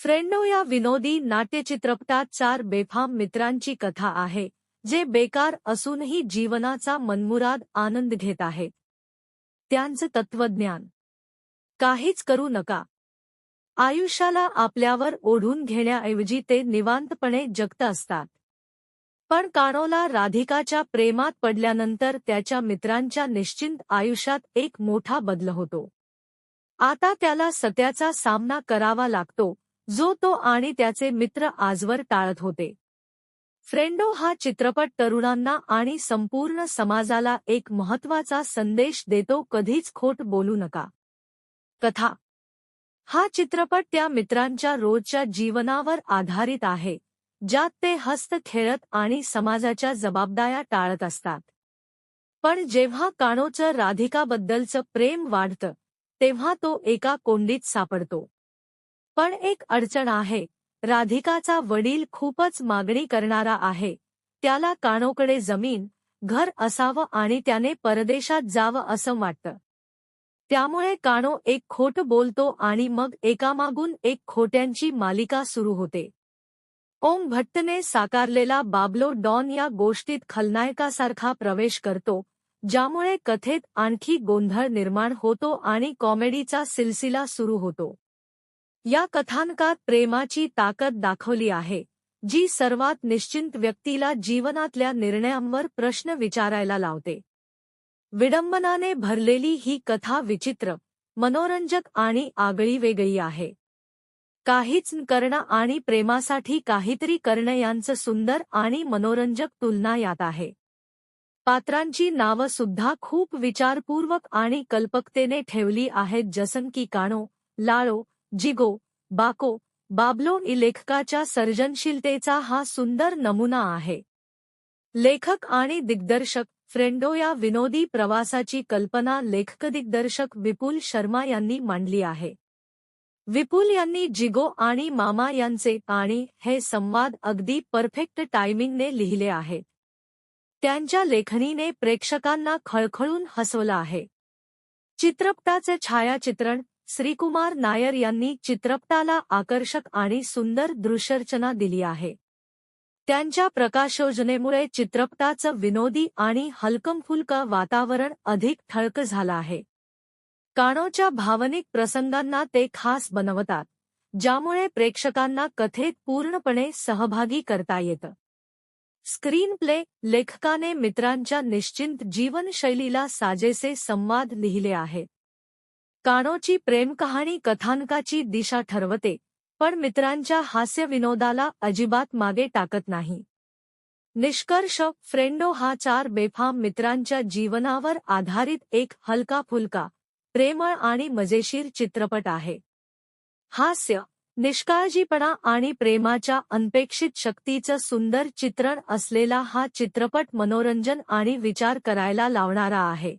Friendo या विनोदी नाट्यचित्रपटात चार बेफाम मित्रांची कथा आहे, जे बेकार असूनही जीवनाचा मनमुराद आनंद घेत आहेत. त्यांचं तत्वज्ञान: काहीच करू नका. आयुष्याला आपल्यावर ओढून घेण्याऐवजी ते निवांतपणे जगत असतात. पण कानोला राधिकाच्या प्रेमात पडल्यानंतर त्याच्या मित्रांच्या निश्चिंत आयुष्यात एक मोठा बदल होतो. आता त्याला सत्याचा सामना करावा लागतो, जो तो आणि त्याचे मित्र आजवर टाळत होते. फ्रेंडो हा चित्रपट तरुणांना आणि संपूर्ण समाजाला एक महत्त्वाचा संदेश देतो: कधीच खोट बोलू नका. कथा: हा चित्रपट त्या मित्रांच्या रोजच्या जीवनावर आधारित आहे, ज्यात ते हसत खेळत आणि समाजाच्या जबाबदाऱ्या टाळत असतात. पण जेव्हा कानोचं राधिकाबद्दलचं प्रेम वाढतं, तेव्हा तो एका कोंडीत सापडतो. पण एक अडचण आहे: राधिकाचा वडील खूपच मागणी करणारा आहे. त्याला कानोकडे जमीन, घर असावं आणि त्याने परदेशात जावं असं वाटतं. त्यामुळे कानो एक खोटं बोलतो आणि मग एकामागून एक खोट्यांची मालिका सुरू होते. ओम भट्टने साकारलेला बाबलो डॉन या गोष्टीत खलनायकासारखा प्रवेश करतो, ज्यामुळे कथेत आणखी गोंधळ निर्माण होतो आणि कॉमेडीचा सिलसिला सुरू होतो. या कथानकात प्रेमाची ताकद दाखवली आहे, जी सर्वात निश्चिंत व्यक्तीला जीवनातल्या निर्णयांवर प्रश्न विचारायला लावते. विडंबनाने भरलेली ही कथा विचित्र, मनोरंजक आणि आगळीवेगळी आहे. काहीच न करणं आणि प्रेमासाठी काहीतरी करणं यांचं सुंदर आणि मनोरंजक तुलना यात आहे. पात्रांची नावं सुद्धा खूप विचारपूर्वक आणि कल्पकतेने ठेवली आहेत, जसं की कानो, लाळो, जिगो, बाको, बाबलो. लेखकाच्या सर्जनशीलतेचा हा सुंदर नमुना आहे. लेखक आणि दिग्दर्शक: फ्रेंडो या विनोदी प्रवासाची कल्पना लेखक-दिग्दर्शक विपुल शर्मा यांनी मांडली आहे. विपुल यांनी जिगो आणि मामा यांचे आणि हे संवाद अगदी परफेक्ट टायमिंगने लिहिले आहेत. त्यांच्या लेखणीने प्रेक्षकांना खळखळून हसवलं आहे. चित्रपटाचे छायाचित्रण: श्रीकुमार नायर यांनी चित्रपटाला आकर्षक आणि सुंदर दृश्यरचना दिली आहे. त्यांच्या प्रकाशयोजनेमुळे चित्रपटाचं विनोदी आणि हलकंफुलकं वातावरण अधिक ठळक झालं आहे. कानोच्या भावनिक प्रसंगांना ते खास बनवतात, ज्यामुळे प्रेक्षकांना कथेत पूर्णपणे सहभागी करता येतं. स्क्रीनप्ले: लेखकाने मित्रांच्या निश्चिंत जीवनशैलीला साजेसे संवाद लिहिले आहेत. कानोची प्रेमकहाणी कथानकाची दिशा ठरवते, पण मित्रांच्या हास्यविनोदाला अजिबात मागे टाकत नाही. निष्कर्ष: फ्रेंडो हा चार बेफाम मित्रांच्या जीवनावर आधारित एक हलका-फुलका, प्रेमळ आणि मजेशीर चित्रपट आहे. हास्य, निष्काळजीपणा आणि प्रेमाच्या अनपेक्षित शक्तीचं सुंदर चित्रण असलेला हा चित्रपट मनोरंजन आणि विचार करायला लावणारा आहे.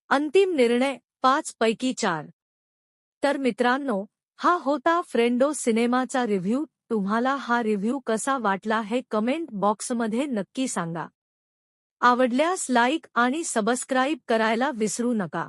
अंतिम निर्णय: 5 पैकी 4. तर मित्रांनो, हा होता फ्रेंडो सिनेमाचा रिव्ह्यू. तुम्हाला हा रिव्ह्यू कसा वाटला हे कमेंट बॉक्समध्ये नक्की सांगा. आवडल्यास लाईक आणि सबस्क्राईब करायला विसरू नका.